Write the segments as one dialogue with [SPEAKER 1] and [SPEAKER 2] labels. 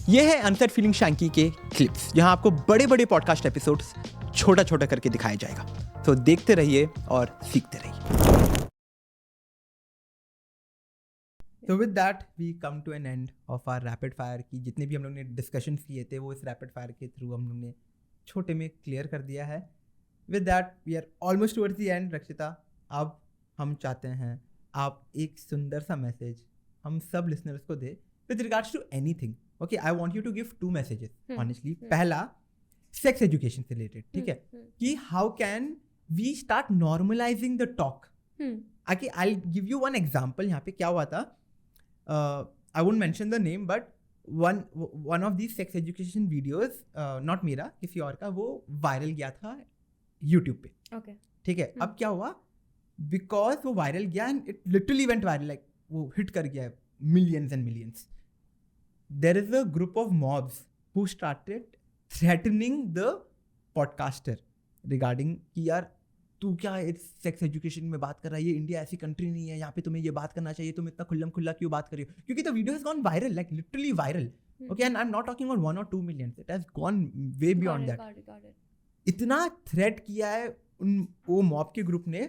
[SPEAKER 1] ये है unset feeling Shanky के क्लिप्स, जहां आपको बड़े बड़े पॉडकास्ट एपिसोड्स छोटा छोटा करके दिखाया जाएगा। तो देखते रहिए और सीखते रहिए। तो with that we come to an end of our rapid fire की जितने भी हम लोग ने डिस्कशन किए थे वो इस रैपिड फायर के थ्रू हम लोग ने छोटे में क्लियर कर दिया है। With that we are almost towards the end. Rakshita, अब हम चाहते हैं आप एक सुंदर सा मैसेज हम सब लिसनर्स को दे with regards to anything. Okay, I want you to give 2 messages honestly. पहला सेक्स एजुकेशन से रिलेटेड, ठीक है, कि how can we start normalizing the talk. Okay, I give you one example. यहाँ पे क्या हुआ था, I won't mention the name, but one of these sex education videos, not मेरा, किसी और का, वो वायरल गया था YouTube पे।
[SPEAKER 2] Okay.
[SPEAKER 1] ठीक है, अब क्या हुआ, बिकॉज वो वायरल गया and it literally went viral, like वो हिट कर गया millions and millions. There is a group of mobs who started threatening the podcaster regarding कि यार तू क्या सेक्स एजुकेशन में बात कर रहा है, ये इंडिया ऐसी कंट्री नहीं है, यहाँ पे तुम्हें ये बात करना चाहिए, तुम इतना खुल्लम खुल्ला क्यों बात कर रही हो, क्योंकि the video has gone viral, like literally viral. Okay, and I am not talking about 1 or 2 million, it has gone way beyond that. इतना थ्रेट किया है वो मॉब के ग्रुप ने,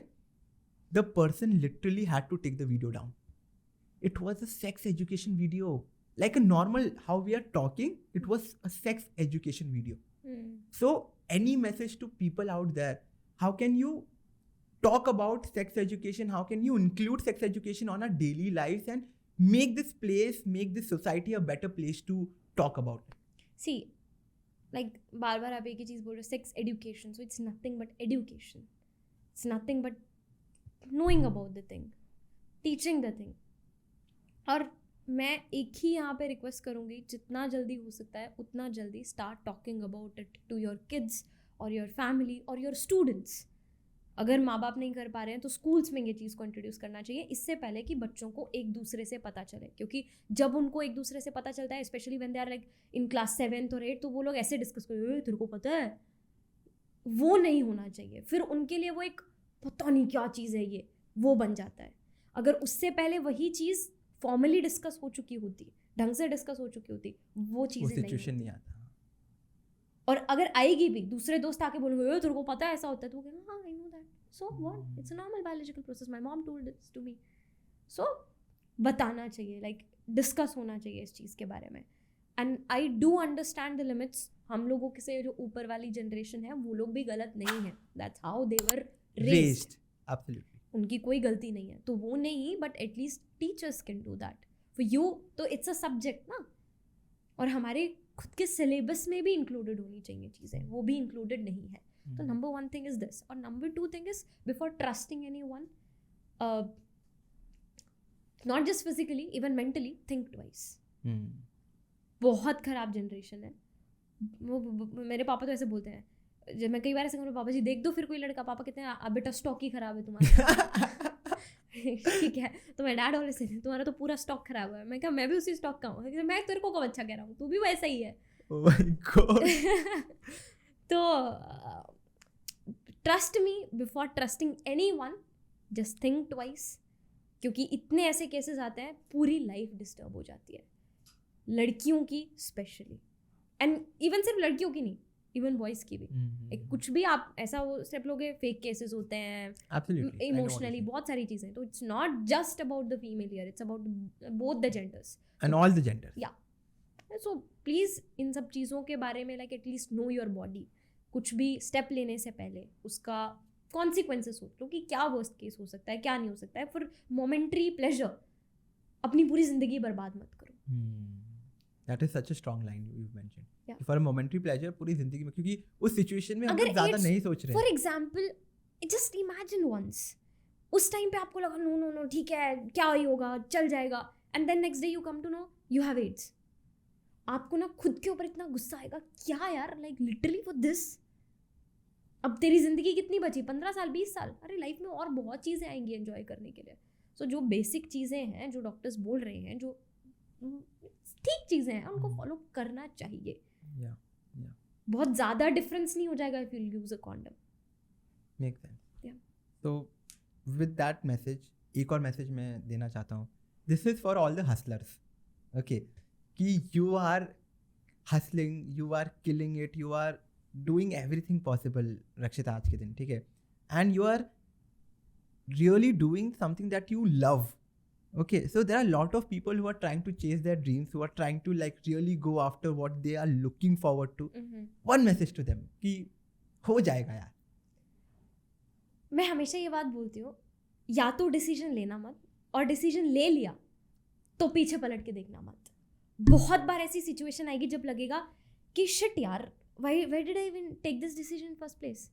[SPEAKER 1] the person literally had to take the video down. It was a sex education video, like a normal how we are talking, it was a sex education video. So any message to people out there, how can you talk about sex education, how can you include sex education on our daily lives and make this place, make this society a better place to talk about it?
[SPEAKER 2] See, like बार बार आप एक ही चीज़ बोल रहे हो, sex education, so it's nothing but education, it's nothing but knowing about the thing, teaching the thing. और मैं एक ही यहाँ पे रिक्वेस्ट करूँगी, जितना जल्दी हो सकता है उतना जल्दी start talking about it to your kids और योर फैमिली और योर स्टूडेंट्स। अगर माँ बाप नहीं कर पा रहे हैं तो स्कूल्स में ये चीज़ को इंट्रोड्यूस करना चाहिए, इससे पहले कि बच्चों को एक दूसरे से पता चले। क्योंकि जब उनको एक दूसरे से पता चलता है, specially when they are like in class 7th or 8th, तो वो लोग ऐसे डिस्कस करें, तेरे को पता है, वो नहीं होना चाहिए। फिर उनके लिए वो एक पता नहीं क्या चीज़ है ये, वो बन जाता है। अगर उससे पहले वही चीज़ फॉर्मली डिस्कस हो चुकी होती, ढंग से डिस्कस हो चुकी होती, वो चीज़ें नहीं
[SPEAKER 1] आता।
[SPEAKER 2] और अगर आएगी भी, दूसरे दोस्त आके बोलेंगे तेरे को पता है ऐसा होता है, तो वो कहेगा हाँ I know that, so what, it's a normal biological process, my mom told this to me. So बताना चाहिए, लाइक डिस्कस होना चाहिए इस चीज़ के बारे में। And I do understand the limits. हम लोगों के से जो ऊपर वाली जनरेशन है वो लोग भी गलत नहीं है, that's how they were raised,
[SPEAKER 1] absolutely,
[SPEAKER 2] उनकी कोई गलती नहीं है, तो वो नहीं, but at least teachers can do that for you. तो इट्स अ सब्जेक्ट ना, और हमारे खुद के सिलेबस में भी इंक्लूडेड होनी चाहिए चीज़ें, वो भी इंक्लूडेड नहीं है। तो नंबर 1 थिंग इज दिस, और number 2 thing is before trusting anyone, not just physically, even mentally, think twice. बहुत खराब जनरेशन है वो। मेरे पापा तो ऐसे बोलते हैं, जब मैं कई बार ऐसे कहूँ, पापा जी देख दो फिर कोई लड़का, पापा कहते हैं बेटा स्टॉक ही खराब है तुम्हारा। ठीक है, तो मैं डैड वाले से, तुम्हारा तो पूरा स्टॉक खराब है। मैं कहा मैं भी उसी स्टॉक का हूँ, मैं तेरे को कब अच्छा कह रहा हूँ, तू भी वैसा ही है।
[SPEAKER 1] Oh my God.
[SPEAKER 2] तो trust me before trusting anyone, just think twice, क्योंकि इतने ऐसे केसेस आते हैं पूरी लाइफ डिस्टर्ब हो जाती है, लड़कियों की स्पेशली, एंड इवन सिर्फ लड़कियों की नहीं, इवन बॉयज़ की भी। एक कुछ भी आप ऐसा वो स्टेप लोगे, फेक केसेस होते हैं, इमोशनली बहुत सारी चीज़ें। तो it's not just about the female here, it's about both the genders
[SPEAKER 1] and all the genders.
[SPEAKER 2] या सो प्लीज़ इन सब चीज़ों के बारे में like at least know your body. कुछ भी स्टेप लेने से पहले उसका कॉन्सिक्वेंसेस सोच लो कि क्या वर्स्ट केस हो सकता है, क्या नहीं हो सकता है। फॉर मोमेंट्री प्लेजर अपनी पूरी ज़िंदगी बर्बाद मत करो।
[SPEAKER 1] That is such a strong line you've mentioned. Yeah. For a momentary pleasure, पूरी जिंदगी में, क्योंकि उस सिचुएशन में हम लोग ज़्यादा नहीं सोच रहे हैं।
[SPEAKER 2] For example, just imagine once, उस टाइम पे आपको लगा नो नो नो ठीक है, क्या ही होगा, चल जाएगा, and then next day you come to know you have AIDS. आपको ना खुद के ऊपर इतना गुस्सा आएगा, क्या यार, like literally for this. अब तेरी ज़िंदगी कितनी बची, 15 साल 20 साल, अरे लाइफ में और बहुत चीज़ें आएंगी एंजॉय करने के लिए। सो जो बेसिक चीज़ें हैं, जो डॉक्टर्स बोल रहे हैं, जो ठीक चीज़ें हैं, उनको फॉलो करना चाहिए। बहुत ज़्यादा डिफरेंस नहीं हो जाएगा if you use a condom.
[SPEAKER 1] Make sense. तो विद दैट मैसेज एक और मैसेज मैं देना चाहता हूँ, this is for all the hustlers, okay, कि you are hustling, you are killing it, you are doing everything possible, Rakshita, आज के दिन, ठीक है, and you are really doing something that you love. Okay, so there are a lot of people who are trying to chase their dreams, who are trying to like really go after what they are looking forward to. One message to them कि हो जाएगा यार.
[SPEAKER 2] मैं हमेशा ये बात बोलती हूँ, या तो डिसीजन लेना मत, और डिसीजन ले लिया तो पीछे पलट के देखना मत. बहुत बार ऐसी सिचुएशन आएगी जब लगेगा कि शिट यार, why did I even take this decision in first place?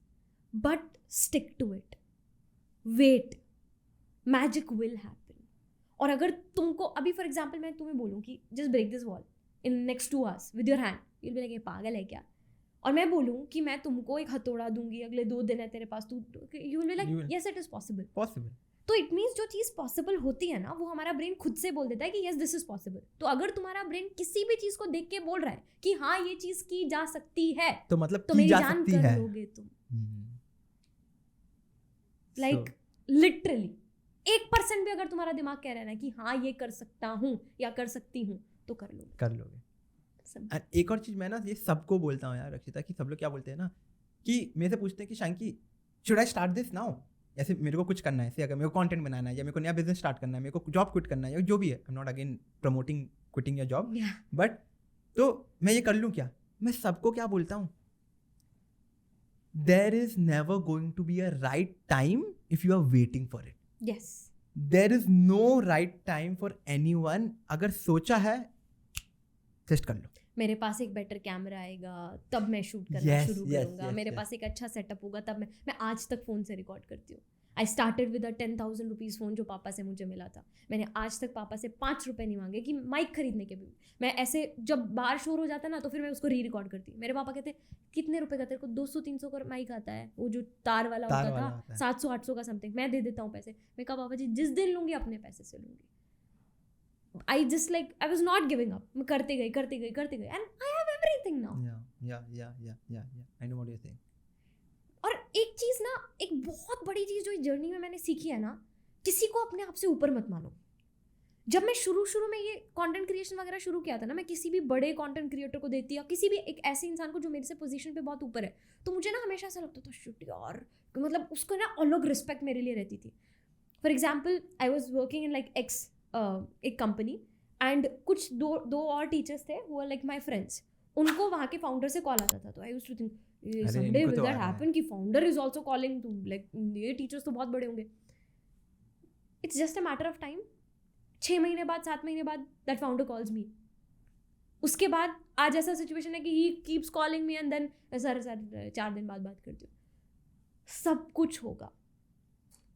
[SPEAKER 2] But stick to it. Wait. Magic will happen. और अगर तुमको अभी फॉर एग्जाम्पल मैं तुम्हें बोलूँ कि just break this wall in next 2 hours with your hand, you will be like पागल है क्या? और मैं बोलूँ कि मैं तुमको एक हथौड़ा दूंगी, अगले 2 दिन है तेरे पास, तू, you will be like yes it is possible. तो इट मीन्स जो चीज़ पॉसिबल होती है ना, वो हमारा ब्रेन खुद से बोल देता है कि यस दिस इज पॉसिबल. तो अगर तुम्हारा ब्रेन किसी भी चीज़ को देख के बोल रहा है कि हाँ ये चीज़ की जा सकती है,
[SPEAKER 1] तो मतलब
[SPEAKER 2] तो मेरी जान कर लोगे तुम. लाइक लिटरली 1% भी अगर तुम्हारा दिमाग कह रहा है ना कि हाँ ये कर सकता हूँ या कर सकती हूँ, तो कर लोगे. And
[SPEAKER 1] एक और चीज़ मैं ना ये सबको बोलता हूँ यार रक्षिता, कि सब लोग क्या बोलते हैं ना कि मेरे से पूछते हैं कि शांकी should I start this now, ऐसे मेरे को कुछ करना है, ऐसे अगर मेरे को कंटेंट बनाना है या मेरे को नया बिजनेस स्टार्ट करना है, मेरे को जॉब क्विट करना है या जो भी है, आई am not again promoting quitting your job, but तो मैं ये कर लूँ क्या? मैं सबको क्या बोलता हूँ, there is never going to be a right time if you are waiting for it.
[SPEAKER 2] Yes.
[SPEAKER 1] There is no right time for anyone. अगर सोचा है टेस्ट कर लो.
[SPEAKER 2] मेरे पास एक बेटर कैमरा आएगा तब मैं शूट करना शुरू करूँगा. मेरे पास एक अच्छा सेटअप होगा तब मैं आज तक फ़ोन से रिकॉर्ड करती हूँ. I started with a 10,000 rupees phone जो पापा से मुझे मिला था. मैंने आज तक पापा से 5 रुपये नहीं मांगे कि माइक खरीदने के भी. मैं ऐसे जब बाहर शोर हो जाता ना तो फिर मैं उसको री रिकॉर्ड करती. मेरे पापा कहते कितने रुपए का तेरे को, 200-300 का माइक आता है, वो जो तार वाला होता था 700-800 का समथिंग, मैं दे देता हूँ पैसे. मैं कहा पापा जी जिस दिन लूँगी अपने पैसे से लूँगी. I just like I was not giving up. मैं करते गई and I have everything now.
[SPEAKER 1] Yeah. I know what you're saying.
[SPEAKER 2] और एक चीज़ ना, एक बहुत बड़ी चीज़ जो इस जर्नी में मैंने सीखी है ना, किसी को अपने आप से ऊपर मत मानो. जब मैं शुरू में ये कंटेंट क्रिएशन वगैरह शुरू किया था ना, मैं किसी भी बड़े कंटेंट क्रिएटर को देखती या किसी भी एक ऐसे इंसान को जो मेरे से पोजीशन पे बहुत ऊपर है, तो मुझे ना हमेशा ऐसा लगता था शिट यार, मतलब उसको ना अलग रिस्पेक्ट मेरे लिए रहती थी. For example I was working in like एक कंपनी, एंड कुछ दो और टीचर्स थे वो लाइक माई फ्रेंड्स. उनको वहाँ के फाउंडर से कॉल आता था, तो I used to think someday will that happen कि founder is also calling to, like ये टीचर्स तो बहुत बड़े होंगे. It's just a matter of time. 6 महीने बाद 7 महीने बाद दैट फाउंडर कॉल्स मी. उसके बाद आज ऐसा सिचुएशन है कि he keeps calling me and then sir 4 दिन बाद बात करती हूँ. सब कुछ होगा.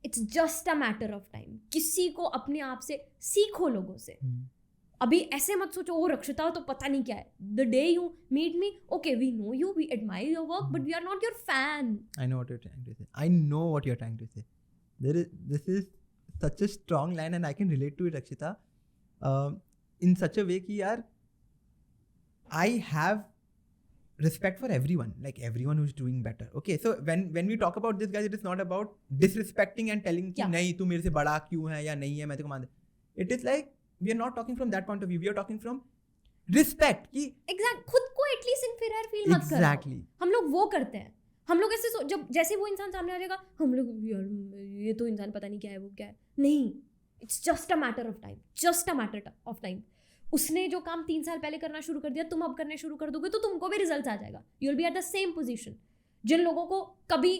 [SPEAKER 2] It's just a matter of time. किसी को अपने आप से सीखो, लोगों से. अभी ऐसे मत सोचो ओ रक्षिता तो पता नहीं क्या है. The day you meet me, okay we know you, we admire your work, but we are not your fan.
[SPEAKER 1] I know what you're trying to say. I know what you're trying to say. This is such a strong line and I can relate to it, Rakshita, in such a way कि यार I have respect for everyone, like everyone who's doing better. Okay, so when we talk about this, guys, it is not about disrespecting and telling कि नहीं तू मेरे से बड़ा क्यों है या नहीं है, मैं तेरे को मान. It is like we are not talking from that point of view. We are talking from respect कि
[SPEAKER 2] exact खुद को एटलीस्ट inferior feel मत करो.
[SPEAKER 1] Exactly.
[SPEAKER 2] हम लोग वो करते हैं. हम लोग ऐसे जब जैसे वो इंसान सामने आ जाएगा, हम लोग यार ये तो इंसान पता नहीं क्या है, वो क्या है. नहीं, it's just a matter of time. Just a matter of time. उसने जो काम 3 साल पहले करना शुरू कर दिया, तुम अब करने शुरू कर दोगे तो तुमको भी रिजल्ट आ जाएगा. You will be at the same position. जिन लोगों को कभी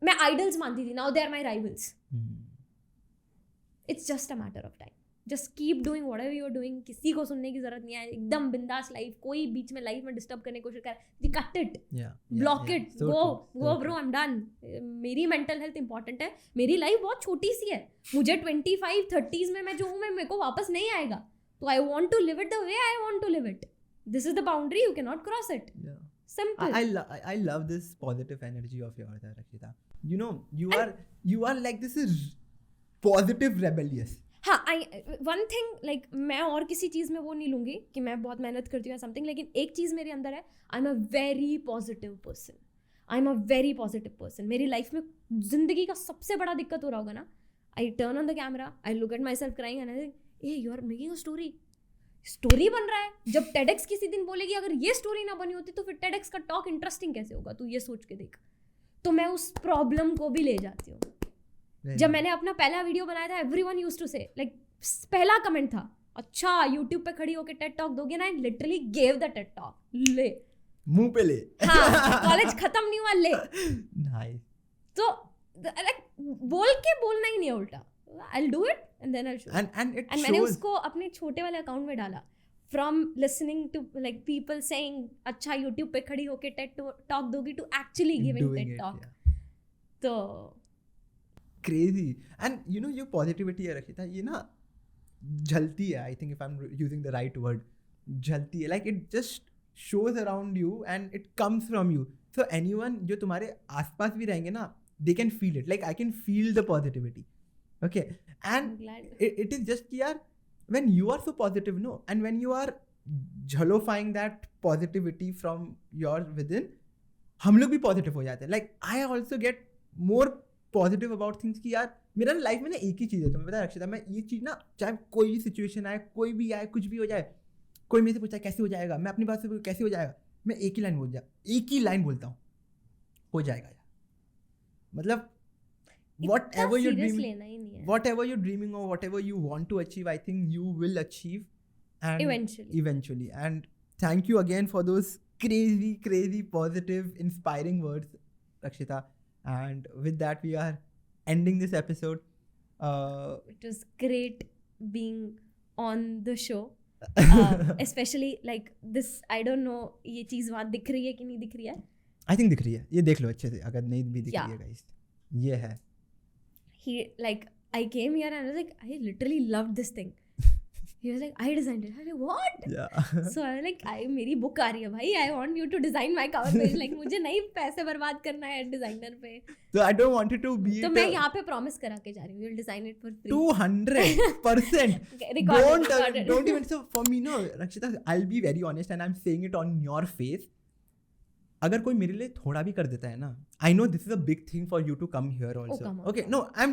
[SPEAKER 2] मैं आइडल्स मानती थी, now they are my rivals. It's just a matter of time. Just keep doing whatever you are doing. किसी को सुनने की जरूरत नहीं है. एकदम बिंदास लाइफ. कोई बीच में लाइफ में डिस्टर्ब करने की कोशिश कर, cut it, block it, go bro, I am done. मेरी मेंटल हेल्थ इंपॉर्टेंट है. मेरी लाइफ बहुत छोटी सी है. मुझे 25-30s में मैं जो हूँ, मैं मेरे को वापस नहीं आएगा. तो I want to live it the way I want to live it. This is the boundary, you can not cross it. Simple.
[SPEAKER 1] I love this positive energy of yours, Rakshita. You know, you are like this is positive rebellious.
[SPEAKER 2] हाँ, one thing like मैं और किसी चीज़ में वो नहीं लूँगी कि मैं बहुत मेहनत करती हूँ या समथिंग, लेकिन एक चीज़ मेरे अंदर है, I am a very positive person. मेरी लाइफ में जिंदगी का सबसे बड़ा दिक्कत हो रहा होगा ना, I turn on the camera, I look at myself crying and I think, ah you are making a story, story बन रहा है. जब TEDx किसी दिन बोलेगी अगर ये स्टोरी ना बनी होती तो फिर TEDx का टॉक इंटरेस्टिंग कैसे होगा, तू ये सोच के देख. तो मैं उस प्रॉब्लम को भी ले जाती हूँ. जब मैंने अपना पहला वीडियो बनाया था, एवरीवन यूज्ड टू से, लाइक पहला कमेंट था, अच्छा यूट्यूब पे खड़ी होके टेड टॉक दोगे ना. I literally gave the Ted talk. ले
[SPEAKER 1] मुंह पे ले.
[SPEAKER 2] हाँ, कॉलेज खत्म नहीं हुआ, ले.
[SPEAKER 1] नाइस.
[SPEAKER 2] तो लाइक बोल के बोलना ही नहीं है, उल्टा I'll do it and then I'll show.
[SPEAKER 1] And it
[SPEAKER 2] मैंने
[SPEAKER 1] shows.
[SPEAKER 2] उसको अपने छोटे वाले अकाउंट में डाला. From listening to like people saying अच्छा यूट्यूब पे खड़ी होके टेड टॉक दोगी to actually giving
[SPEAKER 1] Doing
[SPEAKER 2] TED
[SPEAKER 1] it,
[SPEAKER 2] talk.
[SPEAKER 1] yeah.
[SPEAKER 2] तो
[SPEAKER 1] crazy. And you know your positivity है रखिता, ये ना झलती है. I think if I'm using the right word, झलती है. Like it just shows around you and it comes from you. So anyone जो तुम्हारे आसपास भी रहेंगे ना, they can feel it. Like I can feel the positivity. Okay, and it is just कि यार when you are so positive, no, and when you are जलोफाइंग that positivity from your within, हम लोग भी पॉजिटिव हो जाते हैं. Like I also get more positive about things कि यार मेरा लाइफ में ना एक ही चीज़ है. तुम्हें पता है रक्षिता, मैं ये चीज़ ना, चाहे कोई भी सिचुएशन आए, कोई भी आए, कुछ भी हो जाए, कोई मेरे से पूछता है कैसे हो जाएगा, मैं अपनी बात से कैसे हो जाएगा, मैं एक ही लाइन बोलता हूँ, हो जाएगा यार. मतलब whatever you're dreaming or whatever you want to achieve, I think you will achieve and eventually. And thank you again for those crazy positive inspiring words, Rakshita. And with that we are ending this episode.
[SPEAKER 2] It was great being on the show. Especially like this, I don't know ये चीज़ वहाँ दिख रही है कि नहीं दिख रही है.
[SPEAKER 1] I think दिख रही है, ये देख लो अच्छे से अगर नहीं भी दिख रही है guys. ये है.
[SPEAKER 2] He like I came here and I was like I literally loved this thing. He was like I designed it. I was like what?
[SPEAKER 1] Yeah.
[SPEAKER 2] So I was like मेरी बुक आ रही है भाई, I want you to design my cover page. Like मुझे नहीं पैसे बर्बाद करना है डिजाइनर पे.
[SPEAKER 1] So I don't want it to be.
[SPEAKER 2] तो मैं यहाँ पे प्रॉमिस करा के जा रही हूँ, you'll design it for free.
[SPEAKER 1] 200%. Don't even. So for me, no, Rakshita, I'll be very honest and I'm saying it on your face. अगर कोई मेरे लिए थोड़ा भी कर देता है ना, I know this is a big thing for you to come here also. Okay, no I am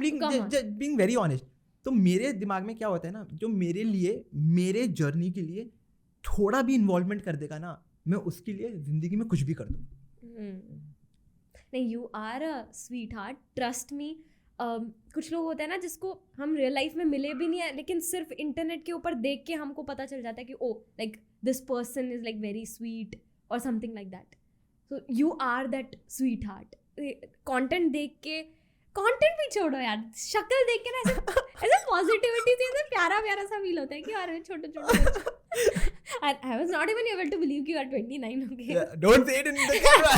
[SPEAKER 1] being very honest. तो मेरे दिमाग में क्या होता है ना, जो मेरे लिए, मेरे जर्नी के लिए थोड़ा भी इन्वॉल्वमेंट कर देगा ना, मैं उसके लिए जिंदगी में कुछ भी कर दूँ.
[SPEAKER 2] नहीं, you are a sweet heart, trust me. कुछ लोग होते हैं ना जिसको हम रियल लाइफ में मिले भी नहीं है, लेकिन सिर्फ इंटरनेट के ऊपर देख के हमको पता चल जाता है कि oh like this person is like very sweet और something like that. So you are that sweetheart. Content देख के, कंटेंट भी छोड़ो यार, शक्ल देख के ना ऐसे पॉजिटिविटी से ऐसे प्यारा सा फील होता है कि यार छोटे. I was not even able to believe you are 29. Okay.
[SPEAKER 1] Yeah, don't say it in the camera.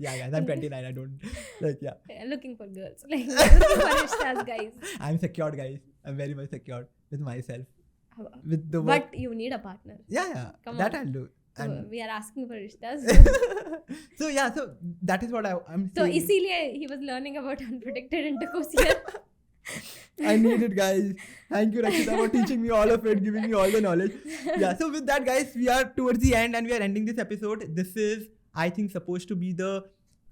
[SPEAKER 1] Yeah, guys, I'm 29. I don't like. Yeah.
[SPEAKER 2] Looking for girls. Like looking for rishtas, guys.
[SPEAKER 1] I'm secured, guys. I'm very much secured with myself. With the work.
[SPEAKER 2] But you need a partner.
[SPEAKER 1] Yeah.
[SPEAKER 2] Come
[SPEAKER 1] that
[SPEAKER 2] on.
[SPEAKER 1] I'll do.
[SPEAKER 2] So we are asking for rishtas.
[SPEAKER 1] So yeah, so that is what I'm saying.
[SPEAKER 2] So इसीलिए he was learning about unprotected intercourse here.
[SPEAKER 1] I need it, guys. Thank you, Rakshita, for teaching me all of it, giving me all the knowledge. Yeah, so with that, guys, we are towards the end and we are ending this episode. This is, I think, supposed to be the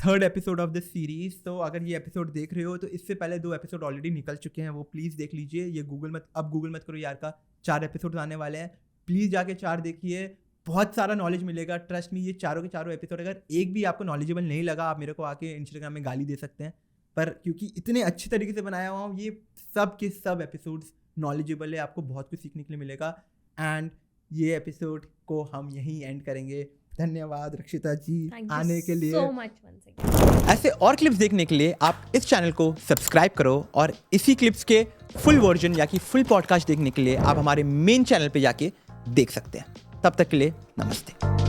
[SPEAKER 1] third episode of this series. So अगर ये episode देख रहे हो तो इससे पहले 2 episode already निकल चुके हैं, वो प्लीज़ देख लीजिए. ये गूगल मत करो यार का 4 episodes आने वाले हैं. प्लीज़ जाके 4 देखिए, बहुत सारा नॉलेज मिलेगा. ट्रस्ट मी, ये चारों के चारों एपिसोड अगर एक भी आपको नॉलेजेबल नहीं लगा, आप मेरे को आके इंस्टाग्राम में गाली दे सकते हैं, पर क्योंकि इतने अच्छे तरीके से बनाया हुआ हूँ, ये सब के सब एपिसोड्स नॉलेजेबल है, आपको बहुत कुछ सीखने के लिए मिलेगा. एंड ये एपिसोड को हम यहीं एंड करेंगे. धन्यवाद रक्षिता जी आने के लिए.
[SPEAKER 2] so much once again.
[SPEAKER 1] ऐसे और क्लिप्स देखने के लिए आप इस चैनल को सब्सक्राइब करो, और इसी क्लिप्स के फुल वर्जन या कि फुल पॉडकास्ट देखने के लिए आप हमारे मेन चैनल पे जाके देख सकते हैं. तब तक के लिए नमस्ते.